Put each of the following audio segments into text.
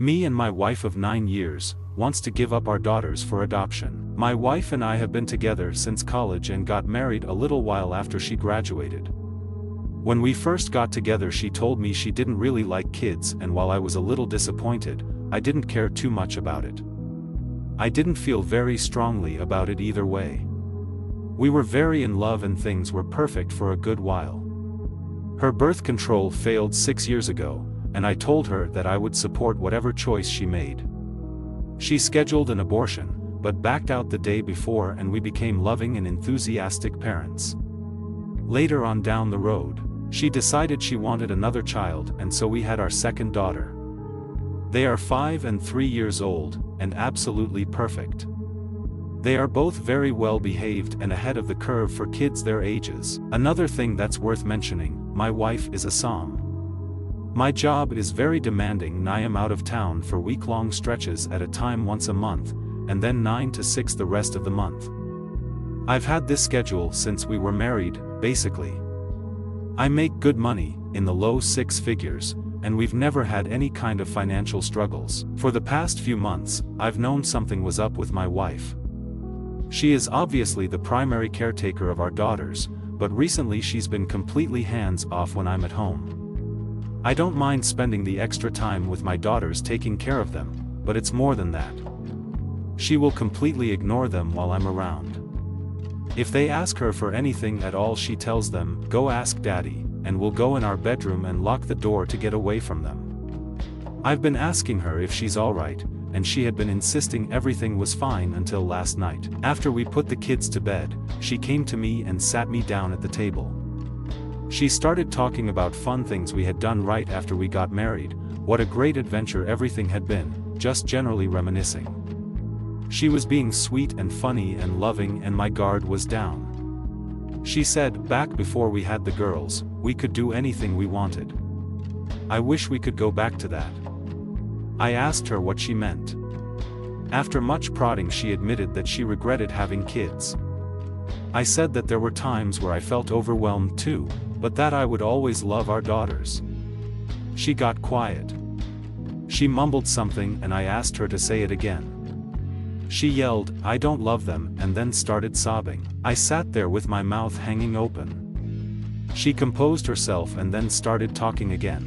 Me and my wife of 9 years, wants to give up our daughters for adoption. My wife and I have been together since college and got married a little while after she graduated. When we first got together she told me she didn't really like kids, and while I was a little disappointed, I didn't care too much about it. I didn't feel very strongly about it either way. We were very in love and things were perfect for a good while. Her birth control failed 6 years ago, and I told her that I would support whatever choice she made. She scheduled an abortion, but backed out the day before, and we became loving and enthusiastic parents. Later on down the road, she decided she wanted another child, and so we had our second daughter. They are 5 and 3 years old, and absolutely perfect. They are both very well behaved and ahead of the curve for kids their ages. Another thing that's worth mentioning, my wife is a SOM. My job is very demanding and I am out of town for week-long stretches at a time once a month, and then 9 to 6 the rest of the month. I've had this schedule since we were married, basically. I make good money, in the low 6 figures, and we've never had any kind of financial struggles. For the past few months, I've known something was up with my wife. She is obviously the primary caretaker of our daughters, but recently she's been completely hands-off when I'm at home. I don't mind spending the extra time with my daughters taking care of them, but it's more than that. She will completely ignore them while I'm around. If they ask her for anything at all she tells them, "Go ask Daddy," and will go in our bedroom and lock the door to get away from them. I've been asking her if she's alright, and she had been insisting everything was fine until last night. After we put the kids to bed, she came to me and sat me down at the table. She started talking about fun things we had done right after we got married, what a great adventure everything had been, just generally reminiscing. She was being sweet and funny and loving, and my guard was down. She said, back before we had the girls, we could do anything we wanted. I wish we could go back to that. I asked her what she meant. After much prodding she admitted that she regretted having kids. I said that there were times where I felt overwhelmed too, but that I would always love our daughters. She got quiet. She mumbled something and I asked her to say it again. She yelled, "I don't love them," and then started sobbing. I sat there with my mouth hanging open. She composed herself and then started talking again.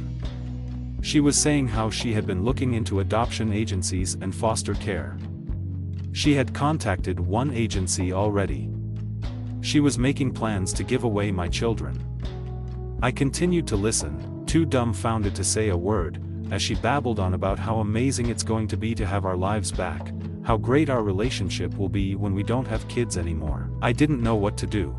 She was saying how she had been looking into adoption agencies and foster care. She had contacted one agency already. She was making plans to give away my children. I continued to listen, too dumbfounded to say a word, as she babbled on about how amazing it's going to be to have our lives back, how great our relationship will be when we don't have kids anymore. I didn't know what to do.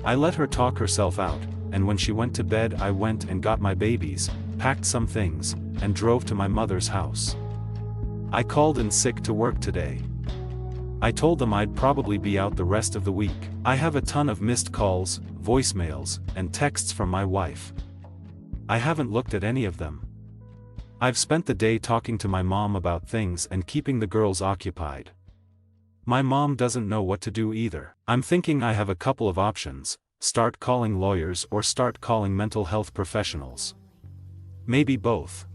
I let her talk herself out, and when she went to bed I went and got my babies, packed some things, and drove to my mother's house. I called in sick to work today. I told them I'd probably be out the rest of the week. I have a ton of missed calls, voicemails, and texts from my wife. I haven't looked at any of them. I've spent the day talking to my mom about things and keeping the girls occupied. My mom doesn't know what to do either. I'm thinking I have a couple of options: start calling lawyers or start calling mental health professionals. Maybe both.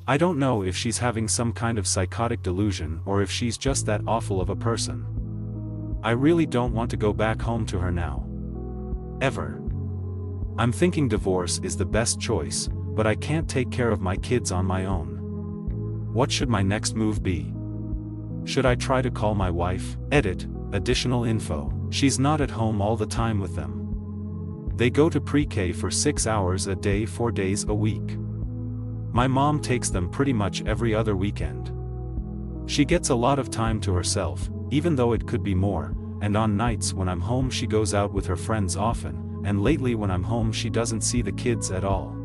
I don't know if she's having some kind of psychotic delusion or if she's just that awful of a person. I really don't want to go back home to her now. Ever. I'm thinking divorce is the best choice, but I can't take care of my kids on my own. What should my next move be? Should I try to call my wife? Edit, additional info. She's not at home all the time with them. They go to pre-K for 6 hours a day 4 days a week. My mom takes them pretty much every other weekend. She gets a lot of time to herself, even though it could be more, and on nights when I'm home she goes out with her friends often, and lately when I'm home she doesn't see the kids at all.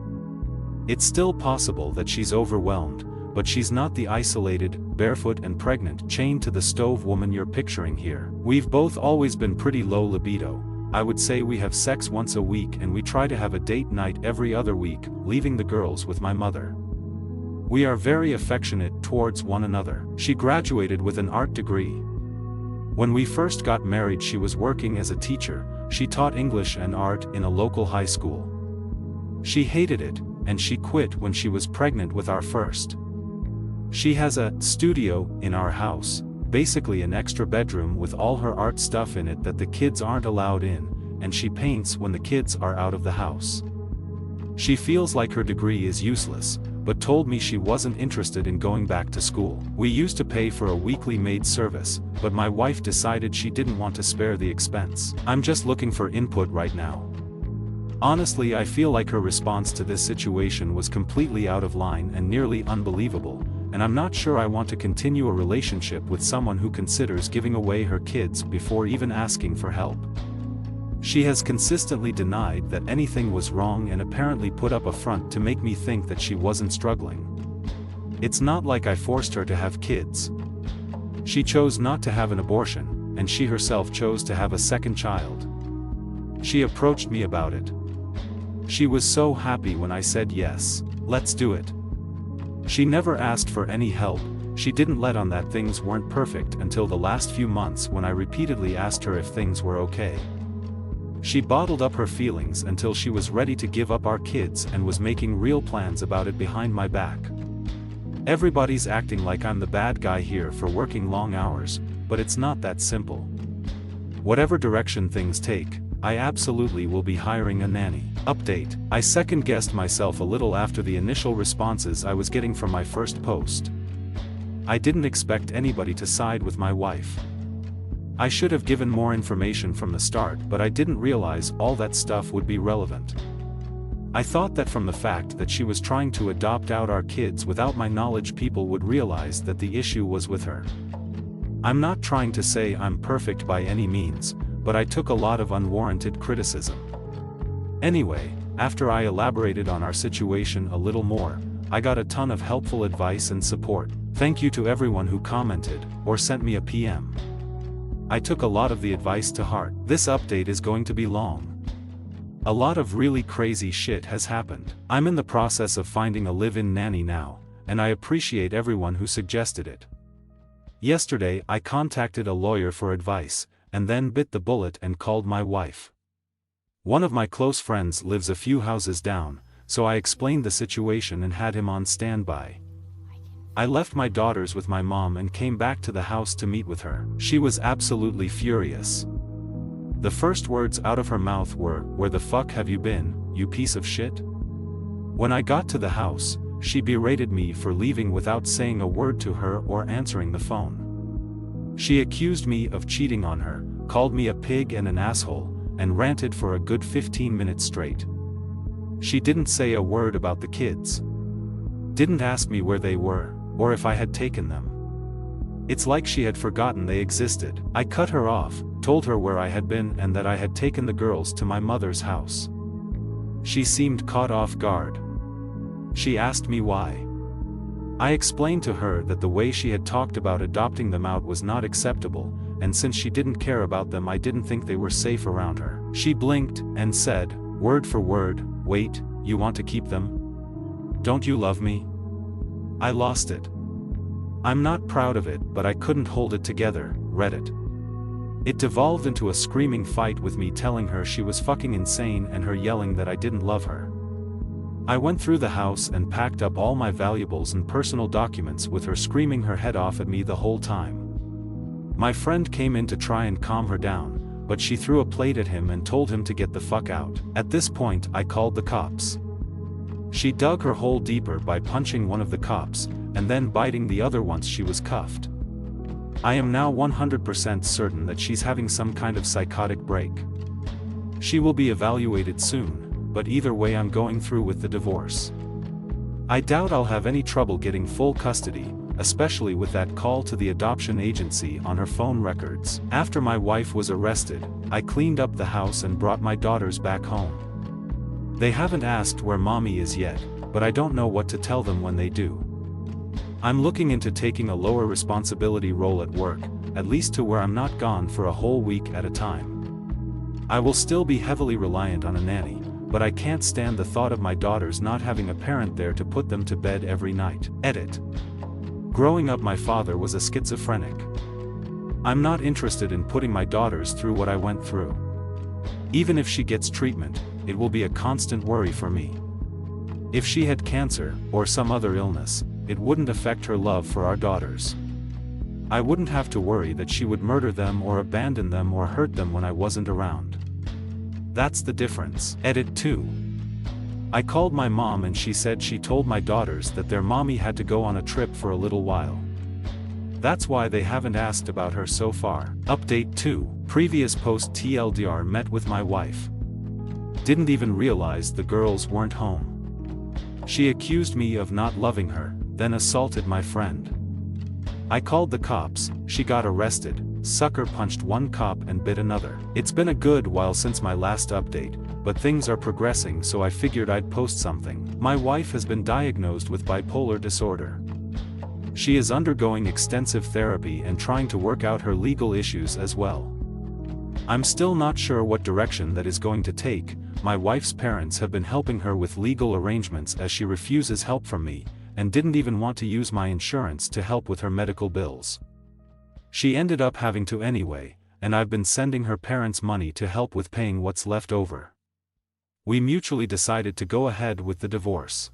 It's still possible that she's overwhelmed, but she's not the isolated, barefoot and pregnant, chained to the stove woman you're picturing here. We've both always been pretty low libido. I would say we have sex once a week and we try to have a date night every other week, leaving the girls with my mother. We are very affectionate towards one another. She graduated with an art degree. When we first got married she was working as a teacher. She taught English and art in a local high school. She hated it, and she quit when she was pregnant with our first. She has a studio in our house, basically an extra bedroom with all her art stuff in it that the kids aren't allowed in, and she paints when the kids are out of the house. She feels like her degree is useless, but told me she wasn't interested in going back to school. We used to pay for a weekly maid service, but my wife decided she didn't want to spare the expense. I'm just looking for input right now. Honestly, I feel like her response to this situation was completely out of line and nearly unbelievable, and I'm not sure I want to continue a relationship with someone who considers giving away her kids before even asking for help. She has consistently denied that anything was wrong and apparently put up a front to make me think that she wasn't struggling. It's not like I forced her to have kids. She chose not to have an abortion, and she herself chose to have a second child. She approached me about it. She was so happy when I said yes, let's do it. She never asked for any help. She didn't let on that things weren't perfect until the last few months when I repeatedly asked her if things were okay. She bottled up her feelings until she was ready to give up our kids and was making real plans about it behind my back. Everybody's acting like I'm the bad guy here for working long hours, but it's not that simple. Whatever direction things take, I absolutely will be hiring a nanny. Update: I second-guessed myself a little after the initial responses I was getting from my first post. I didn't expect anybody to side with my wife. I should have given more information from the start, but I didn't realize all that stuff would be relevant. I thought that from the fact that she was trying to adopt out our kids without my knowledge, people would realize that the issue was with her. I'm not trying to say I'm perfect by any means, but I took a lot of unwarranted criticism. Anyway, after I elaborated on our situation a little more, I got a ton of helpful advice and support. Thank you to everyone who commented, or sent me a PM. I took a lot of the advice to heart. This update is going to be long. A lot of really crazy shit has happened. I'm in the process of finding a live-in nanny now, and I appreciate everyone who suggested it. Yesterday I contacted a lawyer for advice, and then bit the bullet and called my wife. One of my close friends lives a few houses down, so I explained the situation and had him on standby. I left my daughters with my mom and came back to the house to meet with her. She was absolutely furious. The first words out of her mouth were, "Where the fuck have you been, you piece of shit?" When I got to the house, she berated me for leaving without saying a word to her or answering the phone. She accused me of cheating on her, called me a pig and an asshole, and ranted for a good 15 minutes straight. She didn't say a word about the kids. Didn't ask me where they were, or if I had taken them. It's like she had forgotten they existed. I cut her off, told her where I had been and that I had taken the girls to my mother's house. She seemed caught off guard. She asked me why. I explained to her that the way she had talked about adopting them out was not acceptable, and since she didn't care about them, I didn't think they were safe around her. She blinked and said, word for word, "Wait, you want to keep them? Don't you love me?" I lost it. I'm not proud of it, but I couldn't hold it together. Reddit. It devolved into a screaming fight with me telling her she was fucking insane and her yelling that I didn't love her. I went through the house and packed up all my valuables and personal documents with her screaming her head off at me the whole time. My friend came in to try and calm her down, but she threw a plate at him and told him to get the fuck out. At this point, I called the cops. She dug her hole deeper by punching one of the cops, and then biting the other once she was cuffed. I am now 100% certain that she's having some kind of psychotic break. She will be evaluated soon, but either way I'm going through with the divorce. I doubt I'll have any trouble getting full custody, especially with that call to the adoption agency on her phone records. After my wife was arrested, I cleaned up the house and brought my daughters back home. They haven't asked where mommy is yet, but I don't know what to tell them when they do. I'm looking into taking a lower responsibility role at work, at least to where I'm not gone for a whole week at a time. I will still be heavily reliant on a nanny, but I can't stand the thought of my daughters not having a parent there to put them to bed every night. Edit. Growing up, my father was a schizophrenic. I'm not interested in putting my daughters through what I went through. Even if she gets treatment, it will be a constant worry for me. If she had cancer, or some other illness, it wouldn't affect her love for our daughters. I wouldn't have to worry that she would murder them or abandon them or hurt them when I wasn't around. That's the difference. Edit 2. I called my mom and she said she told my daughters that their mommy had to go on a trip for a little while. That's why they haven't asked about her so far. Update 2. Previous post TLDR met with my wife. Didn't even realize the girls weren't home. She accused me of not loving her, then assaulted my friend. I called the cops, she got arrested, sucker punched one cop and bit another. It's been a good while since my last update, but things are progressing so I figured I'd post something. My wife has been diagnosed with bipolar disorder. She is undergoing extensive therapy and trying to work out her legal issues as well. I'm still not sure what direction that is going to take. My wife's parents have been helping her with legal arrangements as she refuses help from me, and didn't even want to use my insurance to help with her medical bills. She ended up having to anyway, and I've been sending her parents money to help with paying what's left over. We mutually decided to go ahead with the divorce.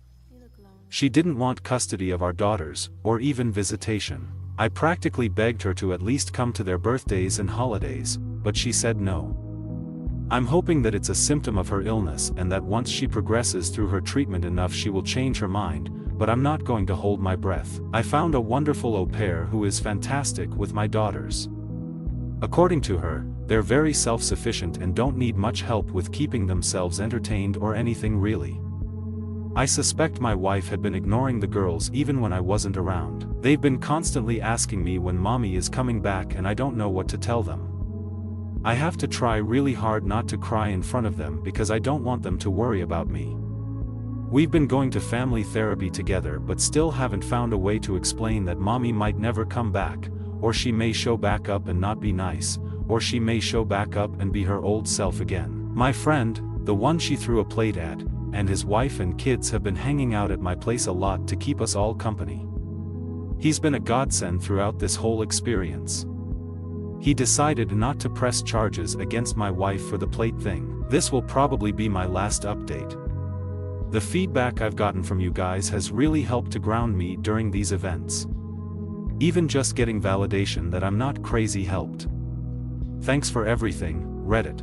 She didn't want custody of our daughters, or even visitation. I practically begged her to at least come to their birthdays and holidays, but she said no. I'm hoping that it's a symptom of her illness and that once she progresses through her treatment enough she will change her mind, but I'm not going to hold my breath. I found a wonderful au pair who is fantastic with my daughters. According to her, they're very self-sufficient and don't need much help with keeping themselves entertained or anything really. I suspect my wife had been ignoring the girls even when I wasn't around. They've been constantly asking me when mommy is coming back and I don't know what to tell them. I have to try really hard not to cry in front of them because I don't want them to worry about me. We've been going to family therapy together but still haven't found a way to explain that mommy might never come back, or she may show back up and not be nice, or she may show back up and be her old self again. My friend, the one she threw a plate at, and his wife and kids have been hanging out at my place a lot to keep us all company. He's been a godsend throughout this whole experience. He decided not to press charges against my wife for the plate thing. This will probably be my last update. The feedback I've gotten from you guys has really helped to ground me during these events. Even just getting validation that I'm not crazy helped. Thanks for everything, Reddit.